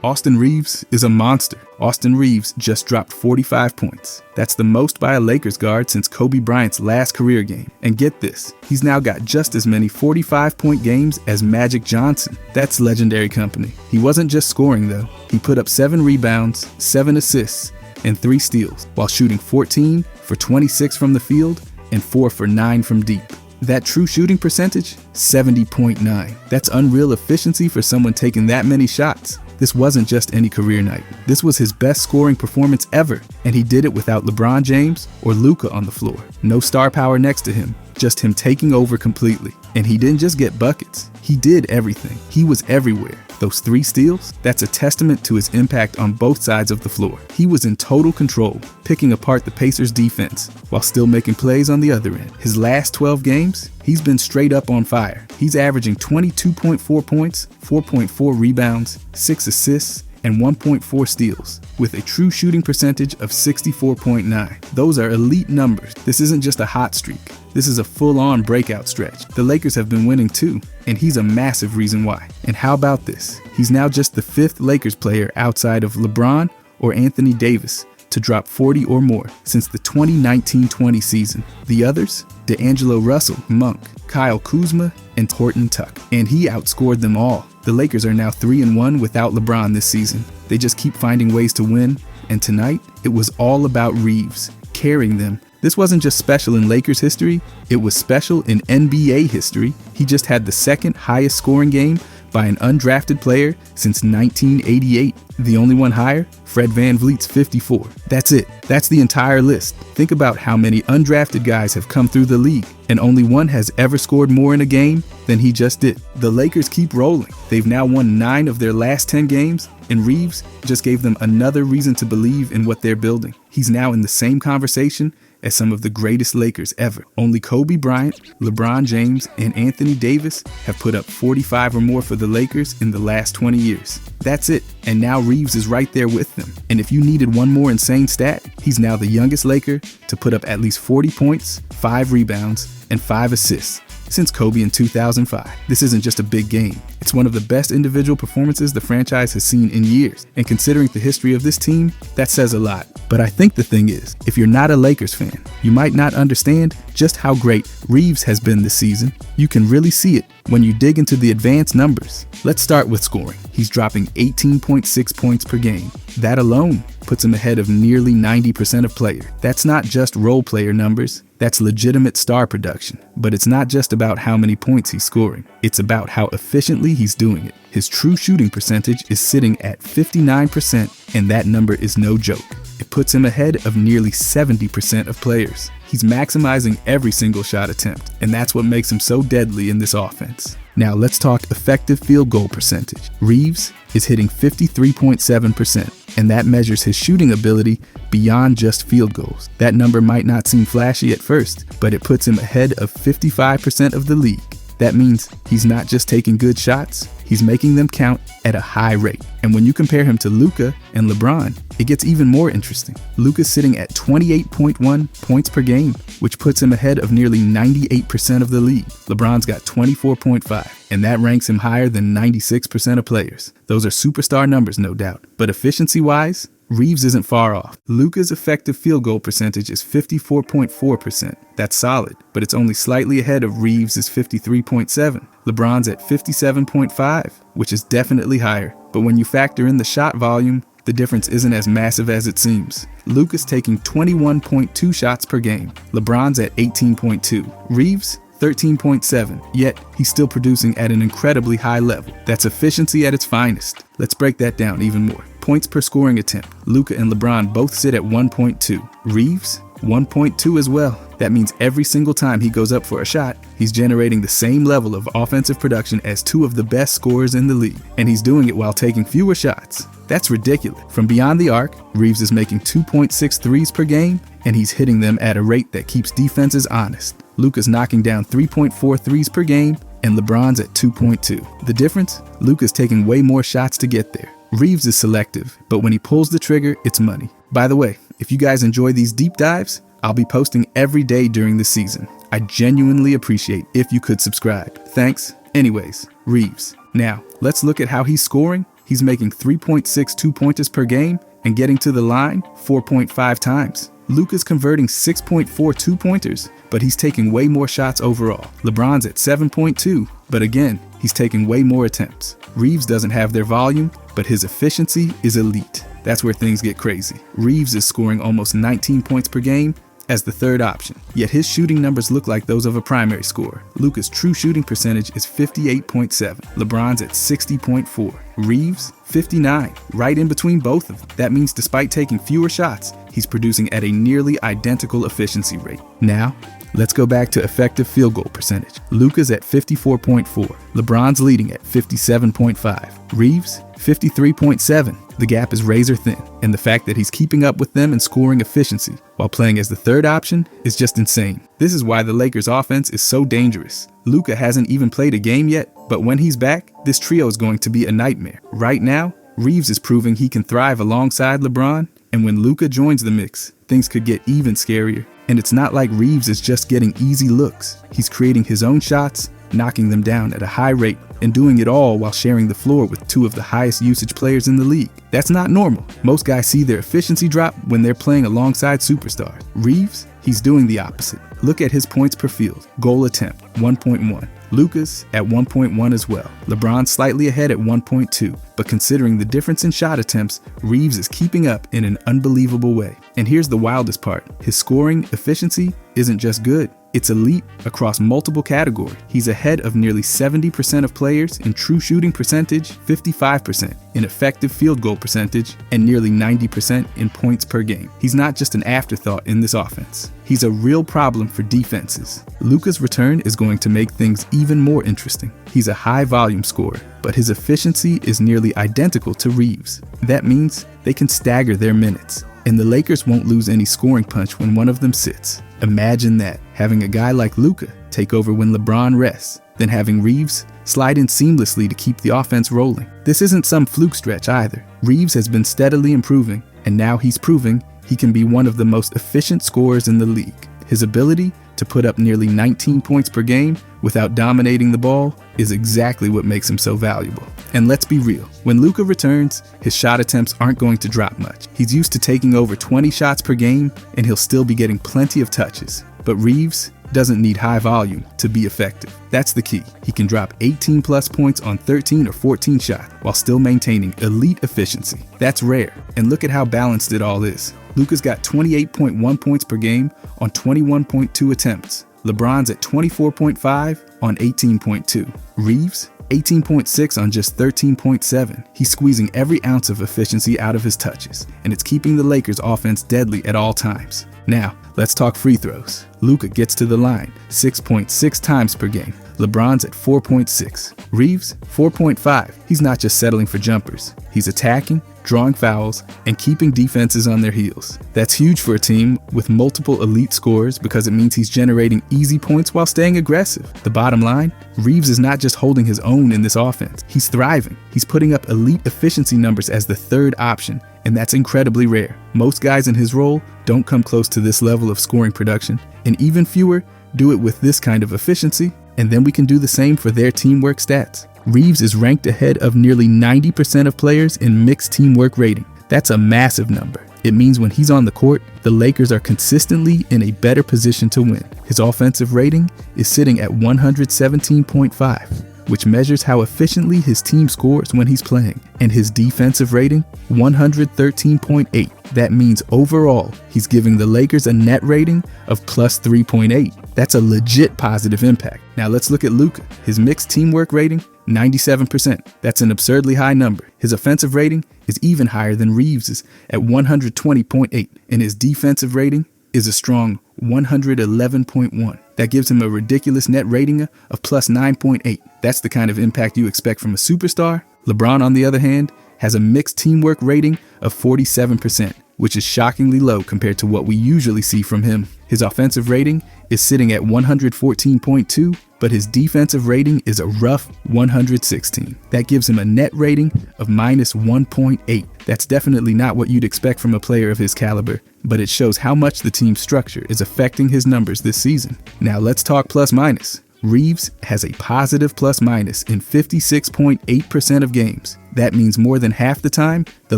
Austin Reaves is a monster. Austin Reaves just dropped 45 points. That's the most by a Lakers guard since Kobe Bryant's last career game. And get this, he's now got just as many 45-point games as Magic Johnson. That's legendary company. He wasn't just scoring though. He put up 7 rebounds, 7 assists, and 3 steals, while shooting 14 for 26 from the field and 4 for 9 from deep. That true shooting percentage, 70.9. That's unreal efficiency for someone taking that many shots. This wasn't just any career night. This was his best scoring performance ever, and he did it without LeBron James or Luka on the floor. No star power next to him, just him taking over completely. And he didn't just get buckets, he did everything. He was everywhere. Those 3 steals, that's a testament to his impact on both sides of the floor. He was in total control, picking apart the Pacers' defense, while still making plays on the other end. His last 12 games, he's been straight up on fire. He's averaging 22.4 points, 4.4 rebounds, 6 assists, and 1.4 steals, with a true shooting percentage of 64.9. Those are elite numbers. This isn't just a hot streak. This is a full-on breakout stretch. The Lakers have been winning too, and he's a massive reason why. And how about this? He's now just the 5th Lakers player outside of LeBron or Anthony Davis to drop 40 or more since the 2019-20 season. The others? D'Angelo Russell, Monk, Kyle Kuzma, and Horton Tuck. And he outscored them all. The Lakers are now 3-1 without LeBron this season. They just keep finding ways to win, and tonight, it was all about Reaves, carrying them. This wasn't just special in Lakers history, it was special in NBA history. He just had the 2nd highest scoring game by an undrafted player since 1988. The only one higher? Fred VanVleet's 54. That's it. That's the entire list. Think about how many undrafted guys have come through the league, and only one has ever scored more in a game than he just did. The Lakers keep rolling. They've now won 9 of their last 10 games, and Reaves just gave them another reason to believe in what they're building. He's now in the same conversation as some of the greatest Lakers ever. Only Kobe Bryant, LeBron James, and Anthony Davis have put up 45 or more for the Lakers in the last 20 years. That's it. And now Reaves is right there with them. And if you needed one more insane stat, he's now the youngest Laker to put up at least 40 points, 5 rebounds, and 5 assists since Kobe in 2005. This isn't just a big game. It's one of the best individual performances the franchise has seen in years. And considering the history of this team, that says a lot. But I think the thing is, if you're not a Lakers fan, you might not understand just how great Reaves has been this season. You can really see it when you dig into the advanced numbers. Let's start with scoring. He's dropping 18.6 points per game. That alone puts him ahead of nearly 90% of players. That's not just role player numbers, that's legitimate star production. But it's not just about how many points he's scoring, it's about how efficiently he's doing it. His true shooting percentage is sitting at 59%, and that number is no joke. It puts him ahead of nearly 70% of players. He's maximizing every single shot attempt, and that's what makes him so deadly in this offense. Now let's talk effective field goal percentage. Reaves is hitting 53.7%, and that measures his shooting ability beyond just field goals. That number might not seem flashy at first, but it puts him ahead of 55% of the league. That means he's not just taking good shots, he's making them count at a high rate. And when you compare him to Luka and LeBron, it gets even more interesting. Luka's sitting at 28.1 points per game, which puts him ahead of nearly 98% of the league. LeBron's got 24.5, and that ranks him higher than 96% of players. Those are superstar numbers, no doubt. But efficiency-wise, Reaves isn't far off. Luka's effective field goal percentage is 54.4%. That's solid, but it's only slightly ahead of Reaves' 53.7. LeBron's at 57.5, which is definitely higher. But when you factor in the shot volume, the difference isn't as massive as it seems. Luka's taking 21.2 shots per game. LeBron's at 18.2. Reaves, 13.7, yet he's still producing at an incredibly high level. That's efficiency at its finest. Let's break that down even more. Points per scoring attempt. Luka and LeBron both sit at 1.2. Reaves, 1.2 as well. That means every single time he goes up for a shot, he's generating the same level of offensive production as 2 of the best scorers in the league. And he's doing it while taking fewer shots. That's ridiculous. From beyond the arc, Reaves is making 2.6 threes per game, and he's hitting them at a rate that keeps defenses honest. Luka's knocking down 3.4 threes per game, and LeBron's at 2.2. The difference? Luka's taking way more shots to get there. Reaves is selective, but when he pulls the trigger, it's money. By the way, if you guys enjoy these deep dives, I'll be posting every day during the season. I genuinely appreciate if you could subscribe. Thanks. Anyways, Reaves. Now, let's look at how he's scoring He's making 3.6 two-pointers per game and getting to the line 4.5 times. Luka's converting 6.4 two-pointers, but he's taking way more shots overall. LeBron's at 7.2, but again, he's taking way more attempts. Reaves doesn't have their volume, but his efficiency is elite. That's where things get crazy. Reaves is scoring almost 19 points per game as the third option, yet his shooting numbers look like those of a primary scorer. Luka's true shooting percentage is 58.7. LeBron's at 60.4. Reaves, 59, right in between both of them. That means despite taking fewer shots, he's producing at a nearly identical efficiency rate. Now, let's go back to effective field goal percentage. Luka's at 54.4. LeBron's leading at 57.5. Reaves, 53.7. The gap is razor thin, and the fact that he's keeping up with them in scoring efficiency while playing as the third option is just insane. This is why the Lakers' offense is so dangerous. Luka hasn't even played a game yet, but when he's back, this trio is going to be a nightmare. Right now, Reaves is proving he can thrive alongside LeBron, and when Luka joins the mix, things could get even scarier. And it's not like Reaves is just getting easy looks. He's creating his own shots, knocking them down at a high rate, and doing it all while sharing the floor with two of the highest usage players in the league. That's not normal. Most guys see their efficiency drop when they're playing alongside superstars. Reaves, he's doing the opposite. Look at his points per field. Goal attempt, 1.1. Luka's at 1.1 as well. LeBron slightly ahead at 1.2, but considering the difference in shot attempts, Reaves is keeping up in an unbelievable way. And here's the wildest part. His scoring efficiency isn't just good. It's elite across multiple categories. He's ahead of nearly 70% of players in true shooting percentage, 55% in effective field goal percentage, and nearly 90% in points per game. He's not just an afterthought in this offense. He's a real problem for defenses. Luka's return is going to make things even more interesting. He's a high volume scorer, but his efficiency is nearly identical to Reaves. That means they can stagger their minutes, and the Lakers won't lose any scoring punch when one of them sits. Imagine that, having a guy like Luka take over when LeBron rests, then having Reaves slide in seamlessly to keep the offense rolling. This isn't some fluke stretch either. Reaves has been steadily improving, and now he's proving he can be one of the most efficient scorers in the league. His ability to put up nearly 19 points per game without dominating the ball is exactly what makes him so valuable. And let's be real, when Luka returns, his shot attempts aren't going to drop much. He's used to taking over 20 shots per game, and he'll still be getting plenty of touches. But Reaves doesn't need high volume to be effective. That's the key. He can drop 18 plus points on 13 or 14 shots while still maintaining elite efficiency. That's rare, and look at how balanced it all is. Luka's got 28.1 points per game on 21.2 attempts. LeBron's at 24.5 on 18.2. Reaves, 18.6 on just 13.7. He's squeezing every ounce of efficiency out of his touches, and it's keeping the Lakers' offense deadly at all times. Now, let's talk free throws. Luka gets to the line 6.6 times per game. LeBron's at 4.6. Reaves, 4.5. He's not just settling for jumpers. He's attacking, drawing fouls, and keeping defenses on their heels. That's huge for a team with multiple elite scorers because it means he's generating easy points while staying aggressive. The bottom line, Reaves is not just holding his own in this offense. He's thriving. He's putting up elite efficiency numbers as the third option, and that's incredibly rare. Most guys in his role don't come close to this level of scoring production, and even fewer do it with this kind of efficiency. And then we can do the same for their teamwork stats. Reaves is ranked ahead of nearly 90% of players in mixed teamwork rating. That's a massive number. It means when he's on the court, the Lakers are consistently in a better position to win. His offensive rating is sitting at 117.5, which measures how efficiently his team scores when he's playing. And his defensive rating, 113.8. That means overall, he's giving the Lakers a net rating of plus 3.8. That's a legit positive impact. Now let's look at Luka. His mixed teamwork rating, 97%. That's an absurdly high number. His offensive rating is even higher than Reaves's at 120.8, and his defensive rating is a strong 111.1. That gives him a ridiculous net rating of plus 9.8. That's the kind of impact you expect from a superstar. LeBron, on the other hand, has a mixed teamwork rating of 47%, which is shockingly low compared to what we usually see from him. His offensive rating is sitting at 114.2, but his defensive rating is a rough 116. That gives him a net rating of minus 1.8. That's definitely not what you'd expect from a player of his caliber, but it shows how much the team's structure is affecting his numbers this season. Now let's talk plus minus. Reaves has a positive plus-minus in 56.8% of games. That means more than half the time, the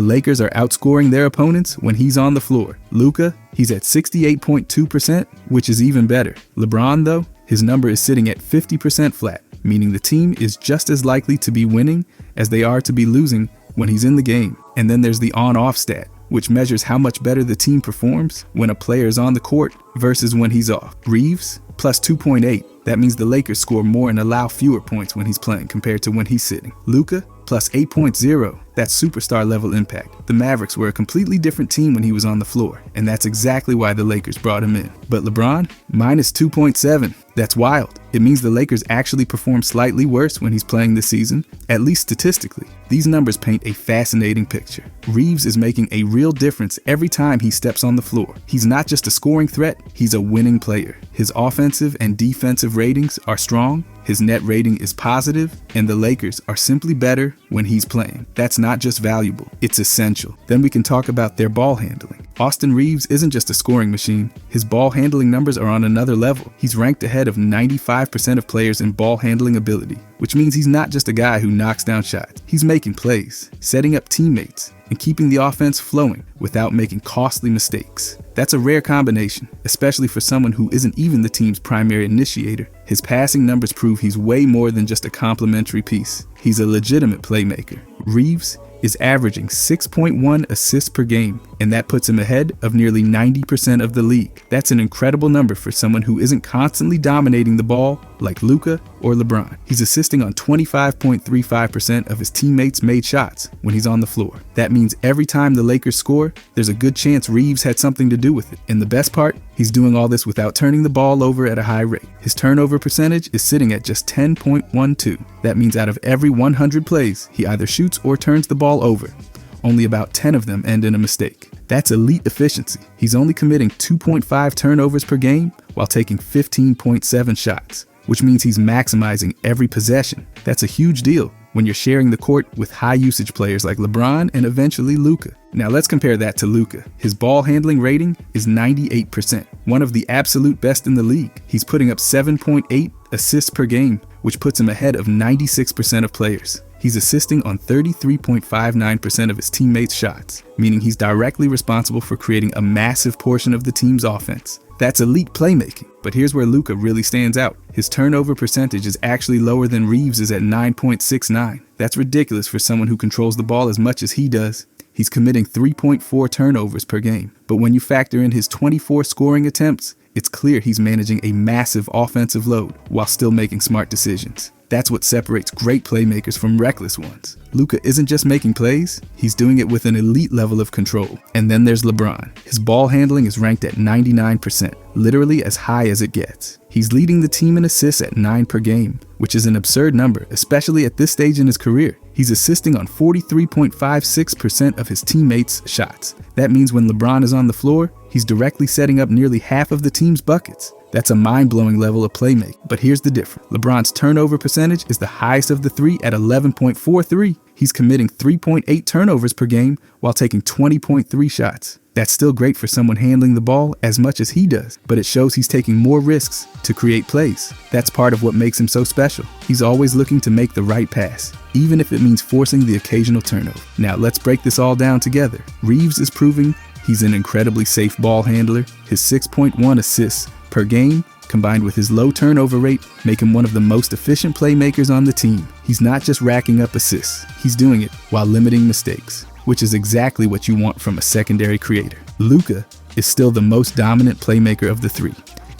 Lakers are outscoring their opponents when he's on the floor. Luka, he's at 68.2%, which is even better. LeBron, though, his number is sitting at 50% flat, meaning the team is just as likely to be winning as they are to be losing when he's in the game. And then there's the on-off stat, which measures how much better the team performs when a player is on the court versus when he's off. Reaves, plus 2.8. That means the Lakers score more and allow fewer points when he's playing compared to when he's sitting. Luka, plus 8.0. That's superstar level impact. The Mavericks were a completely different team when he was on the floor, and that's exactly why the Lakers brought him in. But LeBron, minus 2.7. That's wild. It means the Lakers actually perform slightly worse when he's playing this season, at least statistically. These numbers paint a fascinating picture. Reaves is making a real difference every time he steps on the floor. He's not just a scoring threat, he's a winning player. His offensive and defensive ratings are strong, his net rating is positive, and the Lakers are simply better when he's playing. That's not just valuable, it's essential. Then we can talk about their ball handling. Austin Reaves isn't just a scoring machine, his ball handling numbers are on another level. He's ranked ahead of 95% of players in ball handling ability, which means he's not just a guy who knocks down shots. He's making plays, setting up teammates, and keeping the offense flowing without making costly mistakes. That's a rare combination, especially for someone who isn't even the team's primary initiator. His passing numbers prove he's way more than just a complimentary piece. He's a legitimate playmaker. Reaves is averaging 6.1 assists per game, and that puts him ahead of nearly 90% of the league. That's an incredible number for someone who isn't constantly dominating the ball like Luka or LeBron. He's assisting on 25.35% of his teammates' made shots when he's on the floor. That means every time the Lakers score, there's a good chance Reaves had something to do with it. And the best part, he's doing all this without turning the ball over at a high rate. His turnover percentage is sitting at just 10.12. That means out of every 100 plays, he either shoots or turns the ball over. Only about 10 of them end in a mistake. That's elite efficiency. He's only committing 2.5 turnovers per game while taking 15.7 shots, which means he's maximizing every possession. That's a huge deal when you're sharing the court with high usage players like LeBron and eventually Luka. Now let's compare that to Luka. His ball handling rating is 98%, one of the absolute best in the league. He's putting up 7.8 assists per game, which puts him ahead of 96% of players. He's assisting on 33.59% of his teammates' shots, meaning he's directly responsible for creating a massive portion of the team's offense. That's elite playmaking. But here's where Luka really stands out. His turnover percentage is actually lower than Reaves' at 9.69. That's ridiculous for someone who controls the ball as much as he does. He's committing 3.4 turnovers per game. But when you factor in his 24 scoring attempts, it's clear he's managing a massive offensive load while still making smart decisions. That's what separates great playmakers from reckless ones. Luka isn't just making plays, he's doing it with an elite level of control. And then there's LeBron. His ball handling is ranked at 99%, literally as high as it gets. He's leading the team in assists at 9 per game, which is an absurd number, especially at this stage in his career. He's assisting on 43.56% of his teammates' shots. That means when LeBron is on the floor, he's directly setting up nearly half of the team's buckets. That's a mind-blowing level of playmaking. But here's the difference. LeBron's turnover percentage is the highest of the three at 11.43. He's committing 3.8 turnovers per game while taking 20.3 shots. That's still great for someone handling the ball as much as he does, but it shows he's taking more risks to create plays. That's part of what makes him so special. He's always looking to make the right pass, even if it means forcing the occasional turnover. Now let's break this all down together. Reaves is proving he's an incredibly safe ball handler. His 6.1 assists per game, combined with his low turnover rate, make him one of the most efficient playmakers on the team. He's not just racking up assists, he's doing it while limiting mistakes, which is exactly what you want from a secondary creator. Luka is still the most dominant playmaker of the three.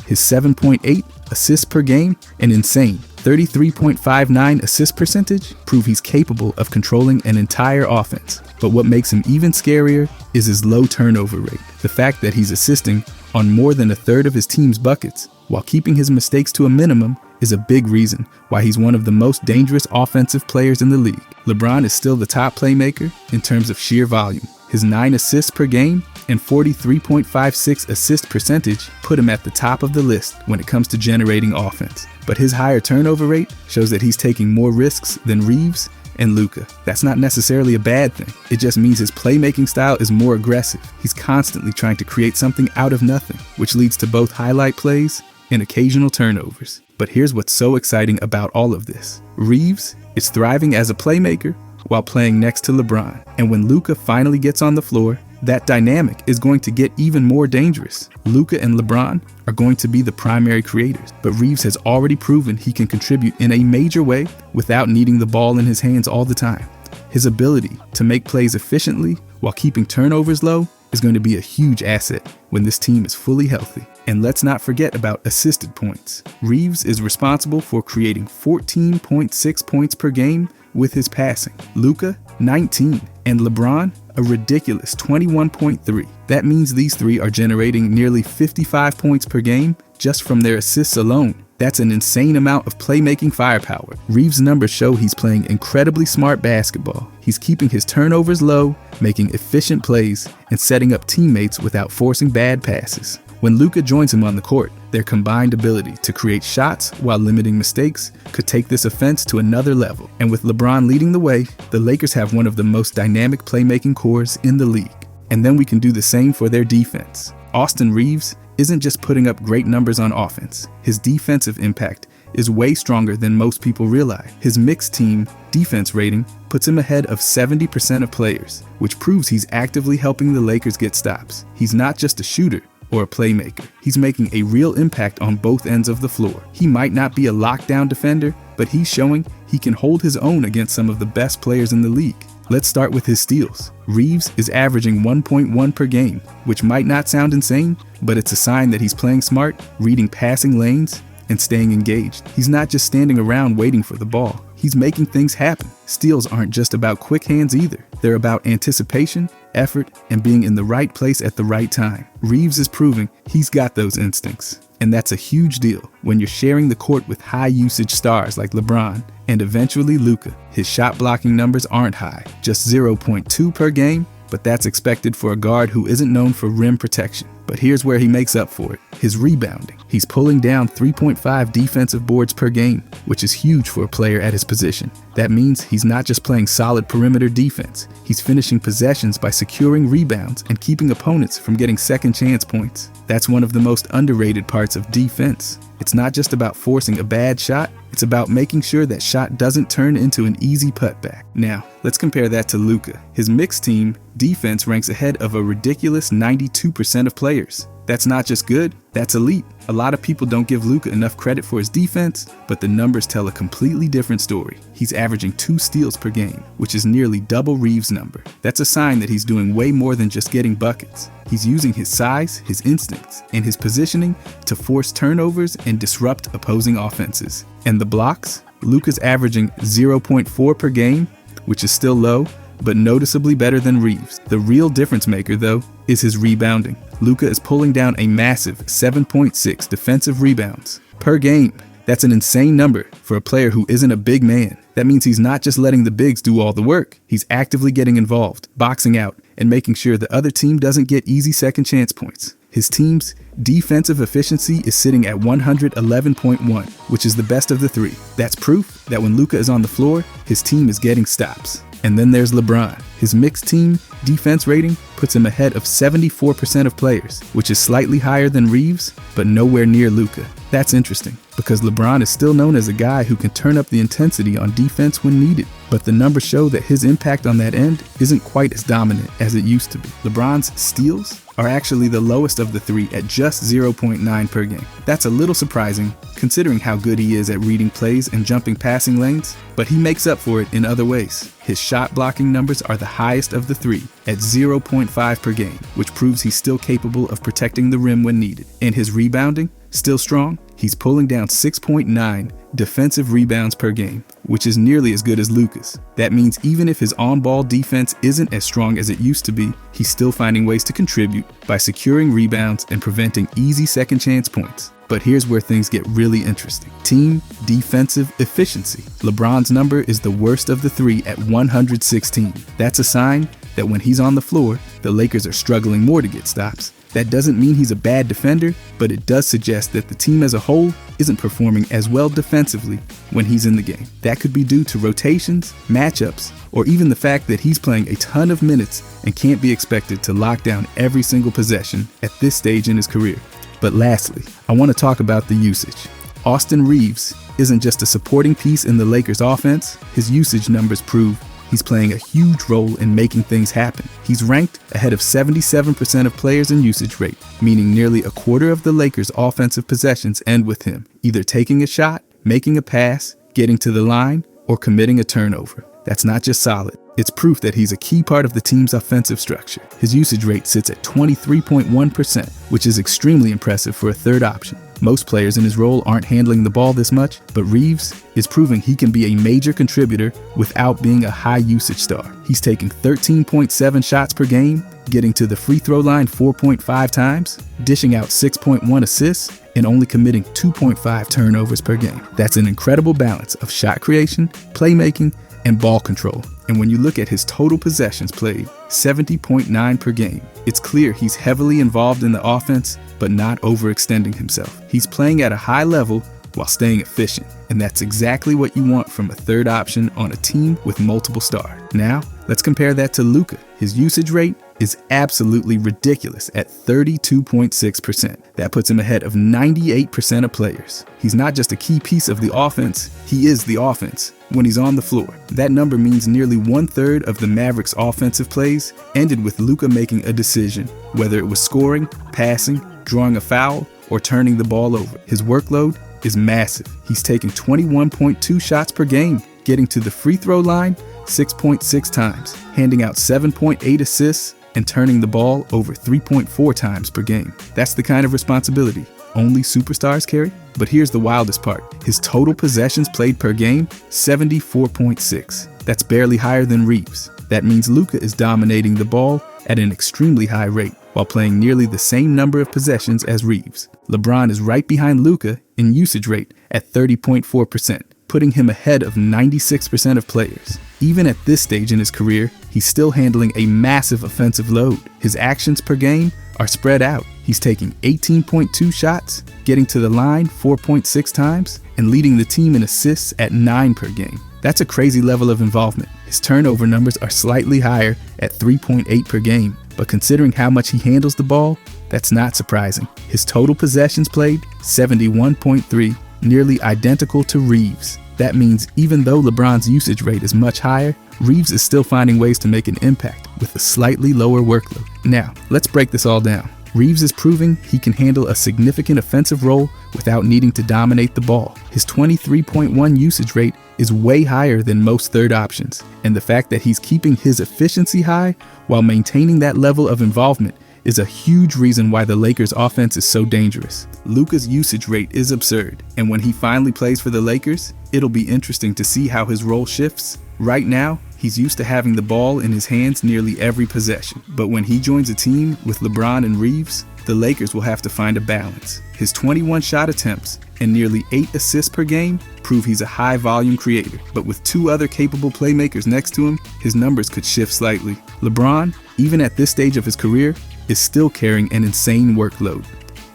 His 7.8 assists per game, an insane 33.59 assist percentage, prove he's capable of controlling an entire offense. But what makes him even scarier is his low turnover rate. The fact that he's assisting on more than a third of his team's buckets while keeping his mistakes to a minimum is a big reason why he's one of the most dangerous offensive players in the league. LeBron is still the top playmaker in terms of sheer volume. His 9 assists per game and 43.56 assist percentage put him at the top of the list when it comes to generating offense. But his higher turnover rate shows that he's taking more risks than Reaves and Luka. That's not necessarily a bad thing. It just means his playmaking style is more aggressive. He's constantly trying to create something out of nothing, which leads to both highlight plays and occasional turnovers. But here's what's so exciting about all of this. Reaves is thriving as a playmaker while playing next to LeBron. And when Luka finally gets on the floor, that dynamic is going to get even more dangerous. Luka and LeBron are going to be the primary creators, but Reaves has already proven he can contribute in a major way without needing the ball in his hands all the time. His ability to make plays efficiently while keeping turnovers low is going to be a huge asset when this team is fully healthy. And let's not forget about assisted points. Reaves is responsible for creating 14.6 points per game with his passing. Luka, 19, and LeBron, a ridiculous 21.3. That means these three are generating nearly 55 points per game just from their assists alone. That's an insane amount of playmaking firepower. Reaves' numbers show he's playing incredibly smart basketball. He's keeping his turnovers low, making efficient plays, and setting up teammates without forcing bad passes. When Luka joins him on the court, their combined ability to create shots while limiting mistakes could take this offense to another level. And with LeBron leading the way, the Lakers have one of the most dynamic playmaking cores in the league. And then we can do the same for their defense. Austin Reaves isn't just putting up great numbers on offense. His defensive impact is way stronger than most people realize. His mixed team defense rating puts him ahead of 70% of players, which proves he's actively helping the Lakers get stops. He's not just a shooter or a playmaker. He's making a real impact on both ends of the floor. He might not be a lockdown defender, but he's showing he can hold his own against some of the best players in the league. Let's start with his steals. Reaves is averaging 1.1 per game, which might not sound insane, but it's a sign that he's playing smart, reading passing lanes, and staying engaged. He's not just standing around waiting for the ball. He's making things happen. Steals aren't just about quick hands either. They're about anticipation, effort, and being in the right place at the right time. Reaves is proving he's got those instincts. And that's a huge deal when you're sharing the court with high-usage stars like LeBron and eventually Luka. His shot blocking numbers aren't high, just 0.2 per game, but that's expected for a guard who isn't known for rim protection. But here's where he makes up for it. His rebounding. He's pulling down 3.5 defensive boards per game, which is huge for a player at his position. That means he's not just playing solid perimeter defense. He's finishing possessions by securing rebounds and keeping opponents from getting second chance points. That's one of the most underrated parts of defense. It's not just about forcing a bad shot, it's about making sure that shot doesn't turn into an easy putback. Now, let's compare that to Luka. His mixed team defense ranks ahead of a ridiculous 92% of players. That's not just good, that's elite. A lot of people don't give Luka enough credit for his defense, but the numbers tell a completely different story. He's averaging 2 steals per game, which is nearly double Reaves' number. That's a sign that he's doing way more than just getting buckets. He's using his size, his instincts, and his positioning to force turnovers and disrupt opposing offenses. And the blocks? Luka's averaging 0.4 per game, which is still low, but noticeably better than Reaves. The real difference maker, though, is his rebounding. Luka is pulling down a massive 7.6 defensive rebounds per game. That's an insane number for a player who isn't a big man. That means he's not just letting the bigs do all the work. He's actively getting involved, boxing out, and making sure the other team doesn't get easy second chance points. His team's defensive efficiency is sitting at 111.1, which is the best of the three. That's proof that when Luka is on the floor, his team is getting stops. And then there's LeBron. His mixed team defense rating puts him ahead of 74% of players, which is slightly higher than Reaves, but nowhere near Luka. That's interesting, because LeBron is still known as a guy who can turn up the intensity on defense when needed, but the numbers show that his impact on that end isn't quite as dominant as it used to be. LeBron's steals are actually the lowest of the three at just 0.9 per game. That's a little surprising, considering how good he is at reading plays and jumping passing lanes, but he makes up for it in other ways. His shot blocking numbers are the highest of the three, at 0.5 per game, which proves he's still capable of protecting the rim when needed. And his rebounding? Still strong? He's pulling down 6.9 defensive rebounds per game, which is nearly as good as Luka's. That means even if his on-ball defense isn't as strong as it used to be, he's still finding ways to contribute by securing rebounds and preventing easy second chance points. But here's where things get really interesting. Team defensive efficiency. LeBron's number is the worst of the three at 116. That's a sign that when he's on the floor, the Lakers are struggling more to get stops. That doesn't mean he's a bad defender, but it does suggest that the team as a whole isn't performing as well defensively when he's in the game. That could be due to rotations, matchups, or even the fact that he's playing a ton of minutes and can't be expected to lock down every single possession at this stage in his career. But lastly, I want to talk about the usage. Austin Reaves isn't just a supporting piece in the Lakers' offense, his usage numbers prove he's playing a huge role in making things happen. He's ranked ahead of 77% of players in usage rate, meaning nearly a quarter of the Lakers' offensive possessions end with him either taking a shot, making a pass, getting to the line, or committing a turnover. That's not just solid. It's proof that he's a key part of the team's offensive structure. His usage rate sits at 23.1%, which is extremely impressive for a third option. Most players in his role aren't handling the ball this much, but Reaves is proving he can be a major contributor without being a high usage star. He's taking 13.7 shots per game, getting to the free throw line 4.5 times, dishing out 6.1 assists, and only committing 2.5 turnovers per game. That's an incredible balance of shot creation, playmaking, and ball control. And when you look at his total possessions played, 70.9 per game, it's clear he's heavily involved in the offense, but not overextending himself. He's playing at a high level while staying efficient, and that's exactly what you want from a third option on a team with multiple stars. Now, let's compare that to Luka. His usage rate is absolutely ridiculous at 32.6%. That puts him ahead of 98% of players. He's not just a key piece of the offense, he is the offense when he's on the floor. That number means nearly 1/3 of the Mavericks' offensive plays ended with Luka making a decision, whether it was scoring, passing, drawing a foul, or turning the ball over. His workload is massive. He's taking 21.2 shots per game, getting to the free throw line 6.6 times, handing out 7.8 assists, and turning the ball over 3.4 times per game. That's the kind of responsibility only superstars carry. But here's the wildest part. His total possessions played per game, 74.6. That's barely higher than Reaves. That means Luka is dominating the ball at an extremely high rate while playing nearly the same number of possessions as Reaves. LeBron is right behind Luka in usage rate at 30.4%, putting him ahead of 96% of players. Even at this stage in his career, he's still handling a massive offensive load. His actions per game are spread out. He's taking 18.2 shots, getting to the line 4.6 times, and leading the team in assists at 9 per game. That's a crazy level of involvement. His turnover numbers are slightly higher at 3.8 per game, but considering how much he handles the ball, that's not surprising. His total possessions played, 71.3, nearly identical to Reaves. That means even though LeBron's usage rate is much higher, Reaves is still finding ways to make an impact with a slightly lower workload. Now, let's break this all down. Reaves is proving he can handle a significant offensive role without needing to dominate the ball. His 23.1 usage rate is way higher than most third options, and the fact that he's keeping his efficiency high while maintaining that level of involvement is a huge reason why the Lakers' offense is so dangerous. Luka's usage rate is absurd, and when he finally plays for the Lakers, it'll be interesting to see how his role shifts. Right now, he's used to having the ball in his hands nearly every possession, but when he joins a team with LeBron and Reaves, the Lakers will have to find a balance. His 21 shot attempts and nearly 8 assists per game prove he's a high-volume creator, but with 2 other capable playmakers next to him, his numbers could shift slightly. LeBron, even at this stage of his career, is still carrying an insane workload.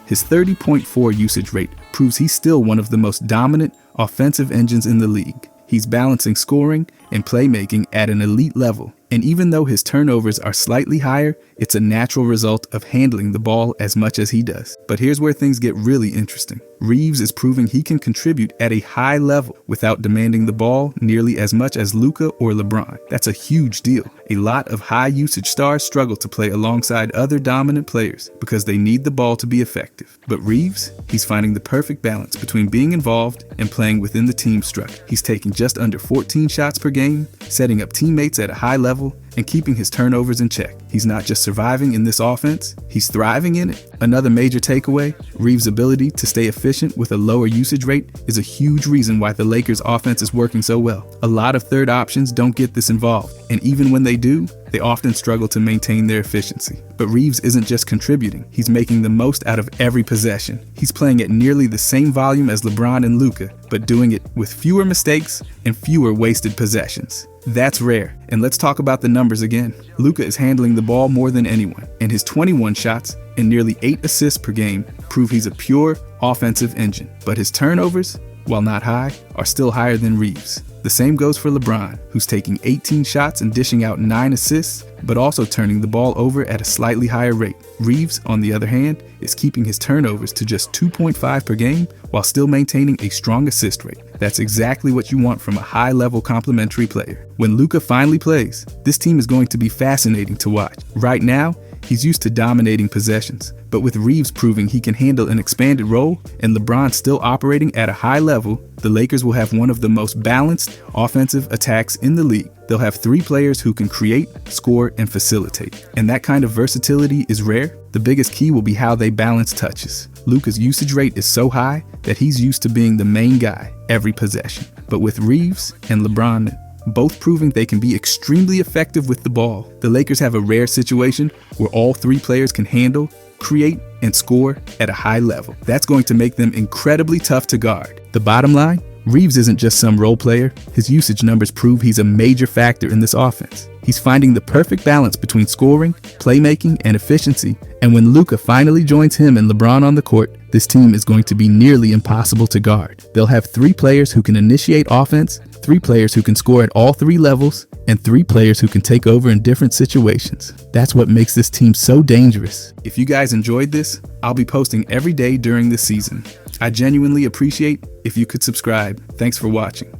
His 30.4 usage rate proves he's still one of the most dominant offensive engines in the league. He's balancing scoring and playmaking at an elite level. And even though his turnovers are slightly higher, it's a natural result of handling the ball as much as he does. But here's where things get really interesting. Reaves is proving he can contribute at a high level without demanding the ball nearly as much as Luka or LeBron. That's a huge deal. A lot of high usage stars struggle to play alongside other dominant players because they need the ball to be effective. But Reaves, he's finding the perfect balance between being involved and playing within the team structure. He's taking just under 14 shots per game, setting up teammates at a high level, and keeping his turnovers in check. He's not just surviving in this offense, he's thriving in it. Another major takeaway, Reaves' ability to stay efficient with a lower usage rate is a huge reason why the Lakers' offense is working so well. A lot of third options don't get this involved, and even when they do, they often struggle to maintain their efficiency. But Reaves isn't just contributing, he's making the most out of every possession. He's playing at nearly the same volume as LeBron and Luka, but doing it with fewer mistakes and fewer wasted possessions. That's rare. And let's talk about the numbers again. Luka is handling the ball more than anyone, and his 21 shots and nearly 8 assists per game prove he's a pure offensive engine. But his turnovers, while not high, are still higher than Reaves. The same goes for LeBron, who's taking 18 shots and dishing out 9 assists, but also turning the ball over at a slightly higher rate. Reaves, on the other hand, is keeping his turnovers to just 2.5 per game while still maintaining a strong assist rate. That's exactly what you want from a high-level complementary player. When Luka finally plays, this team is going to be fascinating to watch. Right now, he's used to dominating possessions, but with Reaves proving he can handle an expanded role and LeBron still operating at a high level, the Lakers will have one of the most balanced offensive attacks in the league. They'll have 3 players who can create, score, and facilitate. And that kind of versatility is rare. The biggest key will be how they balance touches. Luka's usage rate is so high that he's used to being the main guy every possession. But with Reaves and LeBron both proving they can be extremely effective with the ball, the Lakers have a rare situation where all 3 players can handle, create, and score at a high level. That's going to make them incredibly tough to guard. The bottom line? Reaves isn't just some role player. His usage numbers prove he's a major factor in this offense. He's finding the perfect balance between scoring, playmaking, and efficiency. And when Luka finally joins him and LeBron on the court, this team is going to be nearly impossible to guard. They'll have 3 players who can initiate offense, 3 players who can score at all 3 levels, and 3 players who can take over in different situations. That's what makes this team so dangerous. If you guys enjoyed this, I'll be posting every day during this season. I genuinely appreciate if you could subscribe. Thanks for watching.